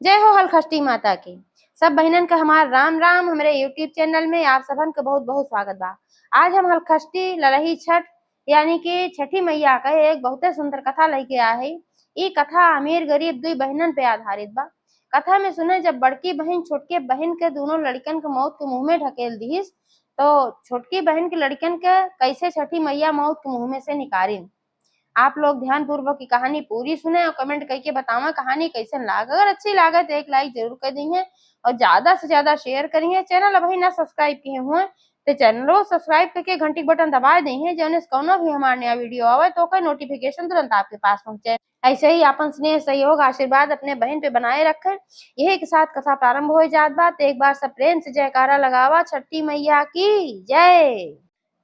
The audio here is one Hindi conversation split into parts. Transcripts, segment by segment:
जय हो हलखष्टी माता की। सब बहनन का हमार राम राम। हमारे यूट्यूब चैनल में आप सबन का बहुत बहुत स्वागत बा। आज हम हलखष्टी ललही छठ यानी कि छठी मैया का एक बहुत सुंदर कथा लेके आए है। ये कथा अमीर गरीब दुई बहनन पे आधारित बा। कथा में सुने जब बड़की बहन छोटके बहन के दोनों लड़कन के मौत के मुंह में ढकेल दीस तो छोटकी बहन के लड़कन के कैसे छठी मैया मौत के मुंह में से निकाली। आप लोग ध्यान पूर्वक की कहानी पूरी सुने और कमेंट करके बतावा कहानी कैसे लाग। अगर अच्छी लागे तो एक लाइक जरूर कर दीजिए और ज्यादा से ज्यादा शेयर करिए। चैनल अभी ना सब्सक्राइब किए हुए तो चैनल को सब्सक्राइब करके घंटी बटन दबा दें जो कोनो भी हमारा नया वीडियो आवे तो कोई नोटिफिकेशन तुरंत आपके पास पहुंचे। ऐसे ही अपन स्नेह सहयोग आशीर्वाद अपने बहन पे बनाए रखें। यही के साथ कथा प्रारंभ हो जात बात। एक बार सब प्रेम से जयकारा लगावा छठी मैया की जय।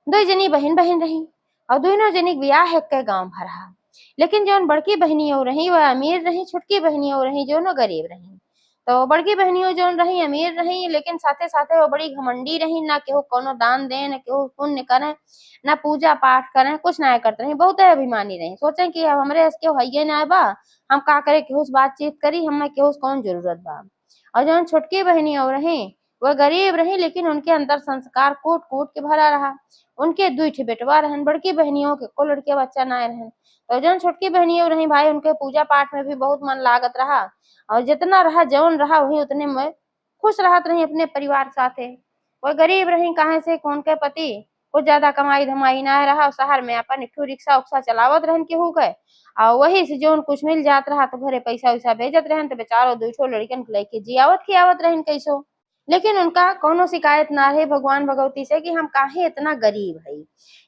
दो जनी बहन बहन रही और दोनों जनी ब्याह के गांव भर रहा। लेकिन जो बड़की बहनियों रही वह अमीर रही, छोटकी बहनियों रही जो गरीब रही। तो बड़की बहनियों जो रही अमीर रही लेकिन साथे साथे वो बड़ी घमंडी रही। ना केहू कोनो दान दे, न केहू पुण्य करे, न पूजा पाठ करे, कुछ ना करते रही। बहुत अभिमानी रही। सोचे कि अब हमरे केहू हइये ना बा, हम का करे, केहू से बातचीत करी, हमें केहू कौन जरूरत बा। और जो छोटकी बहनियों रही वह गरीब रही लेकिन उनके अंदर संस्कार कूट कूट के भरा रहा। उनके दुई ठे बेटवा रहन। बड़की बहनियों के को लड़के बच्चा ना रहन। तो जौन छोटकी बहनियों रही भाई उनके पूजा पाठ में भी बहुत मन लागत रहा और जितना रहा जौन रहा वही उतने में खुश रहत रही अपने परिवार साथे। वह गरीब रही काहे से कौन के पति कुछ ज्यादा कमाई धमाई ना रहा। शहर में अपन एक रिक्शा उक्सा चलावत रहन केहू के और वही से जोन कुछ मिल जात रहा तो घरे पैसा वैसा भेजत रहन। तो बेचारो दू ठो लड़कन के लेके जियावत खियावत रहन कैसो। लेकिन उनका कोनो शिकायत ना रहे भगवान भगवती से कि हम काहे इतना गरीब है।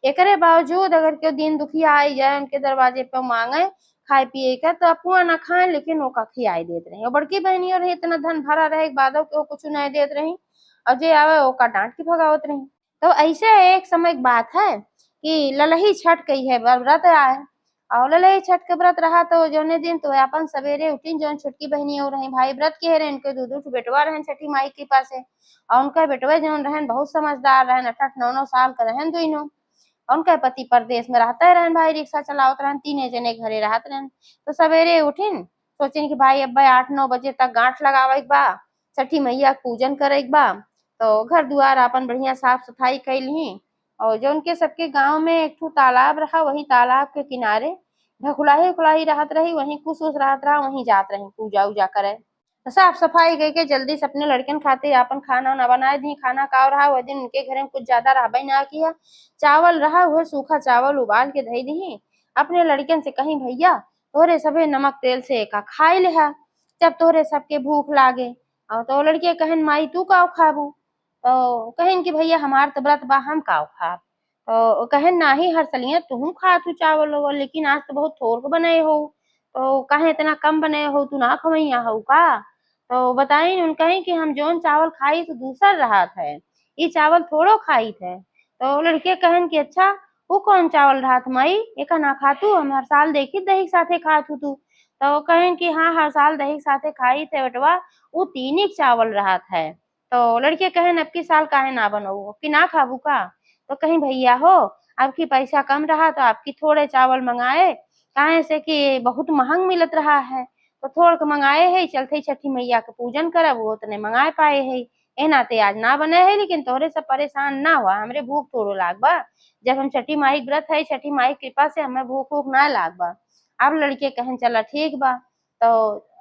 एकरे बावजूद अगर केहू दिन दुखिया आई जाए उनके दरवाजे पे मांगे खाए पिए का तो अपुआ ना खाए लेकिन ओका खियाई देत रही। और बड़की बहनी और इतना धन भरा रहे बादो के कुछ नहीं देत रही और जे आवे ओका डांट के भगावत रही। तो ऐसे एक समय की बात है कि ललही छठ कही है व्रत आए और ललही छठ के व्रत रहा। तो जोने दिन तो अपन सवेरे उठिन जोन छोटकी बहनी और रही भाई व्रत के रहे इनके दो दो बेटवा रहन छठी माई के पास है। और उनका बेटवा जोन रहन बहुत समझदार रहन, 8-9 साल का रहन दोनों। उनका पति परदेश में रहता रहन भाई रिक्शा चलावत रहन, तीने जने घरे रहत रहन। तो सवेरे उठिन सोचिन कि भाई अब 8-9 बजे तक गांठ लगावे बा, छठी मैया के पूजन करे बा। तो घर दुआर अपन बढ़िया साफ सफाई कैली और जो उनके सबके गांव में एक ठो तालाब रहा वही तालाब के किनारे ढकुलाही उकुलाही रहत रही वहीं कुछ उस रहत रहा वहीं जात रही पूजा उजा करे। तो साफ सफाई गई के जल्दी से अपने लड़कन खातिर अपन खाना ना बनाए दी। खाना का रहा वह दिन उनके घर में कुछ ज्यादा रहबे ना किया। चावल रहा वह सूखा चावल उबाल के धई दी। अपने लड़कन से कहीं भैया तोहरे सबे नमक तेल से का खाई ले जब तोहरे सबके भूख लागे। और तो लड़के कहन माई तू का खाबू। तो कहन कि भैया हमार तो व्रत बा हम का खाब। तो कहन नाही हरसलिया तू खा तू चावल ओवल लेकिन आज तो बहुत थोड़ बनाए हो। तो काहे इतना कम बनाए हो, तू ना खवैया हो का। तो बताई उन कहीं कि हम जोन चावल खाई तो दूसर रहा है, ये चावल थोड़ो खाई थे। तो लड़के कहन कि अच्छा वो कौन चावल रहा था माई एका ना खातू, हम हर साल देखी दही साथे खातू तू। तो कहन कि हाँ हर साल दही साथे खाई थे बेटवा, वो तीन चावल रहा है। तो लड़के कहन अब की साल काहे ना बनाऊ कि ना खाबू का। तो कहीं भैया हो आपकी पैसा कम रहा तो आपकी थोड़े चावल मंगाए काहे से कि बहुत महंग मिलत रहा है। तो थोड़ के मंगाए है चलते छठी मैया के पूजन करब वो उतने मंगाए पाए है। ए नाते आज ना बने है लेकिन तोहरे सब परेशान ना हुआ हमरे भूख थोड़ो लाग बा। जब हम छठी माई व्रत है छठी माई कृपा से हमें भूख वूख ना लाग बा। अब लड़के कहन चला ठीक बा। तो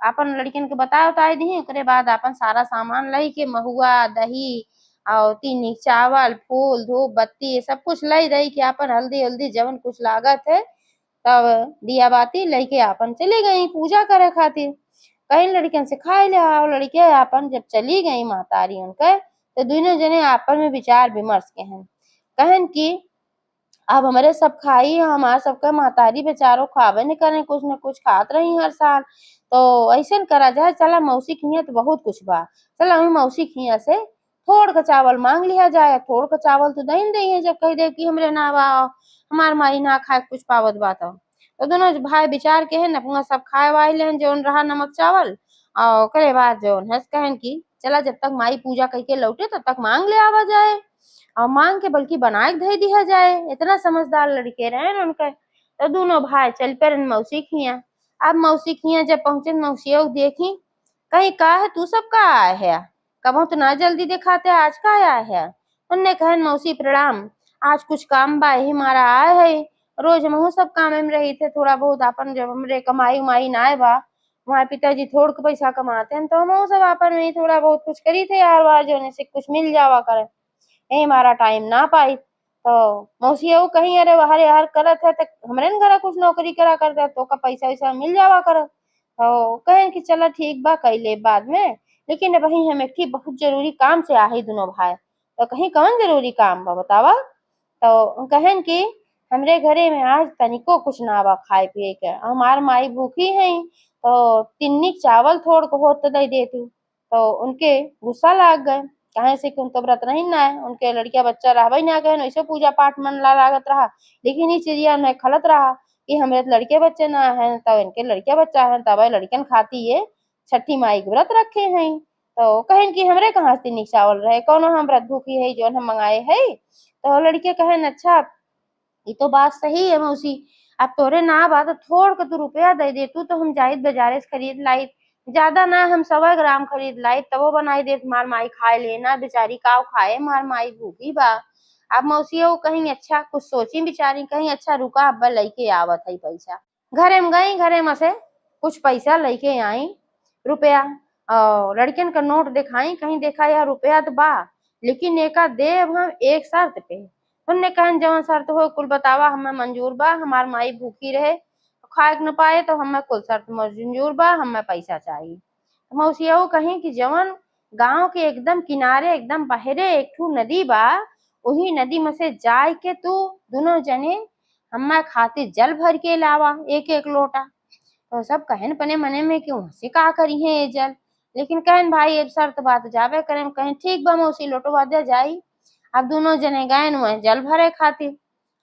अपन लड़किन के बता उताई दी ओकरे बाद अपन सारा सामान लई के महुआ दही और तीन चावल फूल धूप बत्ती सब कुछ लई रही के अपन हल्दी हल्दी जवन कुछ लागत है तब दिया बाती लेके अपन चली गई पूजा करे खातिर। कई लड़कियन से खाए ले आओ लड़के अपन जब चली गई महतारी उनके तो दोनों जने आपस में विचार विमर्श के हैं। कहन कि अब हमारे सब खाई हमार सबका महतारी बेचारो खावे नहीं करे कुछ न कुछ खात रही हर साल। तो ऐसे करा जाए चला मौसी खिया तो बहुत कुछ बा, चला हम मौसी खिया से थोड़ का चावल मांग लिया जाए। थोड़ का चावल तो दही दही है जब कह दे कि हमरे ना बा हमार माई ना खाए कुछ पावत बा। तो दोनों भाई विचार के है न अपना सब खाए वाए लेन जोन रहा नमक चावल और ओकरे बाद जोन है कहन की चला जब तक माई पूजा करके लौटे तब तक मांग ले आवा जाए और मांग के बल्कि बनाए के धई दिया जाए। इतना समझदार लड़के रहे उनके। तो दोनों भाई चल पे मौसी खिया। अब मौसी खिया जब पहुंचे मौसियों देखी कहीं का है तू सब का आया है, कबो तो ना जल्दी दिखाते आज का आया है। उनने कहन मौसी प्रणाम, आज कुछ काम बा यही मारा आए है। रोज महू सब काम में रही थे, थोड़ा बहुत अपन जब हमरे कमाई उमाई ना आए बा, हमारे पिताजी थोड़ के पैसा कमाते हैं तो हम सब अपन में ही थोड़ा बहुत कुछ करी थे यार, बार जोने से कुछ मिल जावा करे, यही हमारा टाइम ना पाई। तो मौसी यू कहीं अरे बाहर यार करत है तो हमरे न घरा कुछ नौकरी करा कर दे तो का पैसा वैसा मिल जावा कर। तो कहें कि चलो ठीक बा कई ले बाद में, लेकिन वही हम एक बहुत जरूरी काम से आ ही दोनों भाई। तो कहीं कौन जरूरी काम बा बतावा। तो कहन कि हमरे घरे में आज तनिको कुछ ना बा खाए पिए के, हमार माई भूखी है तो तिन्नी चावल थोड़ को होत दे दे तू। तो उनके गुस्सा लाग गए, काहे से कि उन तो व्रत नहीं ना है, उनके लड़किया बच्चा रहबे ना गए वैसे पूजा पाठ मन ला लागत रहा, लेकिन ये चिड़िया ने खलत रहा कि हमरे तो लड़के बच्चे ना है तब इनके लड़किया बच्चा है तब लड़कन खाती ये छठी माई के व्रत रखे हैं। तो कहन कि हमरे कहाँ से तिन्नी चावल रहे, कौनो हम व्रत भूखी है जो हम मंगाए है। तो लड़के कहन अच्छा ये तो बात सही है मौसी, अब तोरे ना बा तो थोड़ के तू रुपया दे दे तू तो हम जाइत बाजारे से खरीद लाई, ज्यादा ना हम 100 ग्राम खरीद लाई तबो बनाई दे मार माई खाए लेना बेचारी काव खाए मार माई भूखी बा। अब मौसी वो कहीं अच्छा कुछ सोची बेचारी, कहीं अच्छा रुका अब्बा लेके आवत है पैसा। घरे में गई, घरे में से कुछ पैसा लेके आई रुपया, और लड़कियन का नोट दिखाई, कहीं देखा यार रुपया तो बा लेकिन एका देव हम एक शर्त पे। उनने कहन जवन शर्त हो कुल बतावा हमें मंजूर बा, हमार माई भूखी रहे खाए न पाए तो हमें कुल शर्त मंजूर बा, हमें पैसा चाहिए। मौसिया कहीं कि जवन गांव के एकदम किनारे एकदम बहरे एक ठू नदी बा, वही नदी में से जाए के तू दोनों जने हमें खातिर जल भर के लावा एक एक लोटा। तो सब कहन पने मने में क्यों से का करी है ये जल, लेकिन कहन भाई एक शर्त बात जावे करें, कहें ठीक बा मौसी लोटो बाध्या जाई। अब दोनों जने गए वह जल भरे खातिर,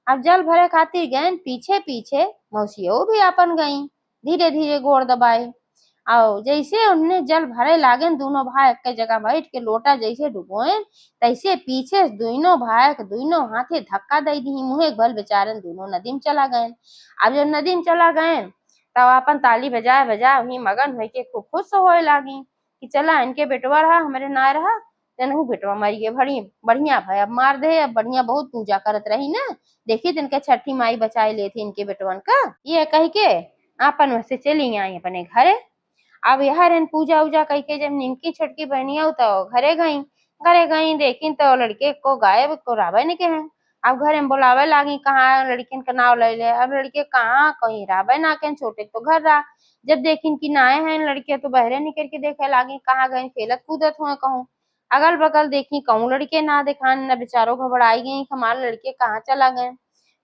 अब जल भरे खातिर गए पीछे पीछे मौसियों भी अपन गई धीरे धीरे गोड़ दबाए। और जैसे उनने जल भरे लागे दोनों भाई एक जगह बैठ के लोटा जैसे डुबोए तैसे पीछे दोनों भाई के दोनों हाथे धक्का दे दी मुहे भल बेचारन दोनों नदी में चला गए। अब जब नदी में चला गए तब अपन ताली बजाए बजाए वही मगन हो के खूब खुश होए लागी कि चला इनके बेटवा रहा हमारे ना रहा तेनहु बेटवा मरिए भड़ी बढ़िया भाई अब मार दे, अब बढ़िया बहुत पूजा करत रही ना, देखी तिनके छठी माई बचाई ले थी इनके बेटवन का, ये कह के आपन वैसे चली आई अपने घरे। अब यहाँ पूजा उजा कह के जब निमकी छोटकी बहनिया तो घरे गई देखी तो लड़के को गायब को रावे नहीं के हैं। अब घरे में बुलावे लागी कहाँ लड़किन का नाव ले ले, अब लड़के कहाँ कहीं रावे ना के छोटे तो घर रहा, जब देखिन कि नाए हैं लड़के तो बहरे निकल के देखे लागी कहाँ गए खेलत कूदत हुए कहूँ, अगल बगल देखी कहूँ लड़के ना दिखान न बेचारो घबराई गई हमारे लड़के कहाँ चला गए।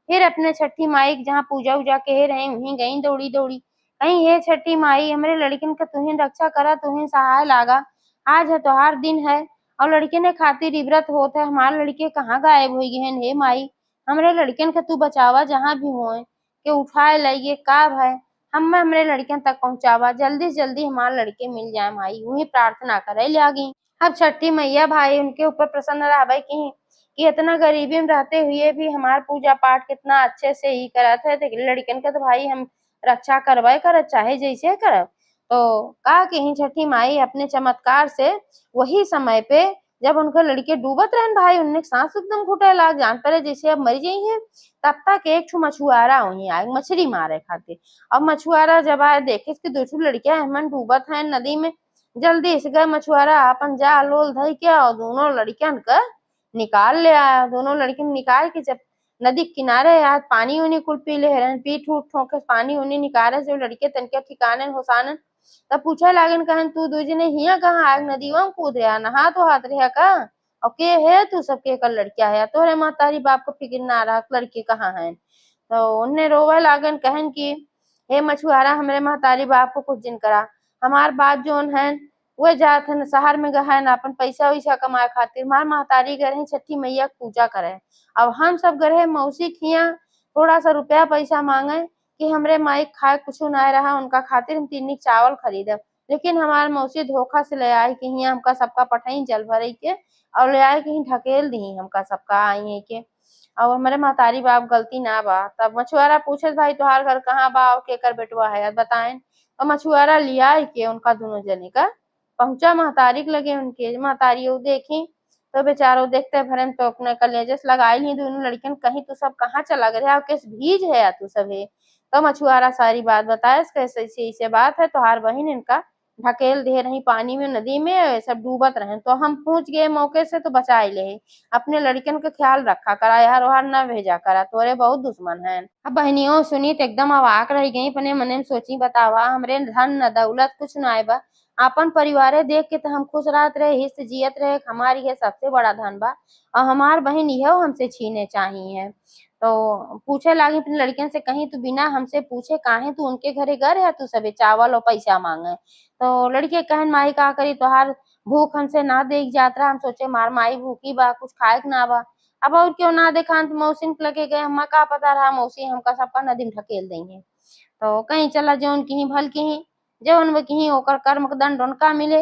फिर अपने छठी माई जहाँ पूजा उजा कह रहे वहीं गई दौड़ी दौड़ी, कहीं ये छठी माई हमरे लड़किन का तुहिन रक्षा करा तुहिन सहाय लागा, आज है त्योहार दिन है और लड़के ने खातिर इबरत होत है हमारे लड़के कहाँ गायब हो गए हैं, हे माई हमरे लड़किन का तू बचावा जहाँ भी होए के उठाए लाइए का भय हम हमरे लड़कियन तक पहुँचावा जल्दी से जल्दी हमारे लड़के मिल जाए माई, वही प्रार्थना करे लागी। अब छठी मैया भाई उनके ऊपर प्रसन्न रहे कि इतना गरीबी में रहते हुए भी हमार पूजा पाठ कितना अच्छे से ही करत है, तो लड़कन के तो भाई हम रक्षा करवाए करत चाहे जैसे करब। तो कहा कि छठी माई अपने चमत्कार से वही समय पे जब उनके लड़के डूबत रहन भाई उनने सांस एकदम घुटे लाग जान पड़े जैसे अब मर गई है, तब तक एक ठू मछुआरा वहीं आए मछली मारे खातिर। अब मछुआरा जब आए देखे कि दो ठू लड़कियां हमन डूबत है नदी में, जल्दी से गए मछुआरा अपन जाल ओल धई के और दोनों लड़कियन का निकाल ले आया, दोनों लड़की निकाल के जब नदी किनारे यार पानी उनी कुल पी ले हरन पीठ उठ ठोके पानी उनी निकाले जो लड़के तनके ठिकाने होसानन। तब पूछे लागन कहन तू दू जने हिया कहाँ आग नदीवा में कूद रहा नहा तो हाथ रहा का, और के है तू सबके कर लड़किया है तोरे महतारी बाप को फिक्र ना रहा लड़के कहाँ है। तो उनने रोवे लागन कहन की हे मछुआरा हमरे महतारी बाप को कुछ दिन करा, हमार बात जोन है वो जात है शहर में गए न अपन पैसा वैसा कमाए खातिर, मार महतारी गए हैं छठी मैया पूजा करे, अब हम सब गए मौसी खिया थोड़ा सा रुपया पैसा मांगे कि हमरे माई खाए कुछ ना रहा उनका खातिर हम तीन चावल खरीदब, लेकिन हमारे मौसी धोखा से ले आए कि हिया हमका सबका पठाई जल भरे के और ले आए कहीं ढकेल दी हमका सबका आई के, और हमारे महतारी बाप गलती ना बा। तब मछुआरा पूछे भाई तुहार घर कहाँ बा और केकर बेटवा है बताएं, तो मछुआरा लिया के उनका दोनों जने का पहुंचा महतारी के लगे उनके। महतारी वो देखी तो बेचारो देखते भरन तो अपने कलेजस लगाई ही दोनों लड़कियन, कहीं तू सब कहाँ चला गया है, किस भीज है या तू सब है। तो मछुआरा सारी बात बताया, कैसे ऐसे ऐसे बात है, तोहार बहन इनका ढकेल दे रही पानी में, नदी में सब डूबत रहे, तो हम पहुंच गए मौके से तो बचा ले। अपने लड़कियन का ख्याल रखा करा, यार ओहार न भेजा करा, तोरे बहुत दुश्मन है। अब बहनियों सुनी तो एकदम अवाक रह गई, अपने मने में सोची बतावा हमरे धन न दौलत कुछ न आए बा, अपन परिवारे देख के तो हम खुश रहत रहे, हिस्स जियत रहे, हमारी ये सबसे बड़ा धन बा और हमार बहन यह हमसे छीने चाहिए। तो पूछे लागी अपनी लड़कियन से, कहीं तू बिना हमसे पूछे काहे तू उनके घरे गए है, तू सबे चावल और पैसा मांगे। तो लड़के कहन माई का करी, तोहार भूख हमसे ना देख जात रहा, हम सोचे मार माई भूखी बा, कुछ खाए के ना बा। अब और क्यों ना देखा तो मौसी के लगे गए, हमें का पता रहा मौसी हमका सबका नदी में ढकेल देंगे। तो कहीं चला जौन की भल की जौन वो की ओकर कर्म का दंड उनका मिले।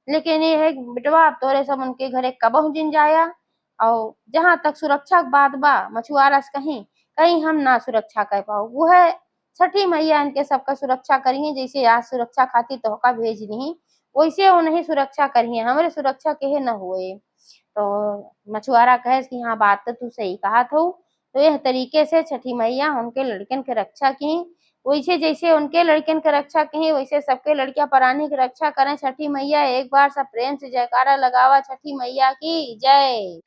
लेकिन ये है बिटवा अब तोरे सब उनके घरे कबहू जिन जाया। और जहां तक सुरक्षा की बात बा मछुआरा से कहीं कहीं हम ना सुरक्षा कर पाओ, वो है छठी मैया इनके सबका सुरक्षा करिए, जैसे आज सुरक्षा खातिर तोहका भेज दी वैसे वो नहीं सुरक्षा करिए, हमारे सुरक्षा केहे न हुए। तो मछुआरा कहे कि हाँ बात तो तू सही कहा था। तो यह तरीके से छठी मैया उनके लड़कन के रक्षा की, वैसे जैसे उनके लड़कन के रक्षा की वैसे सबके लड़कियां प्राणी की रक्षा करें। छठी मैया एक बार सब प्रेम से जयकारा लगावा, छठी मैया की जय।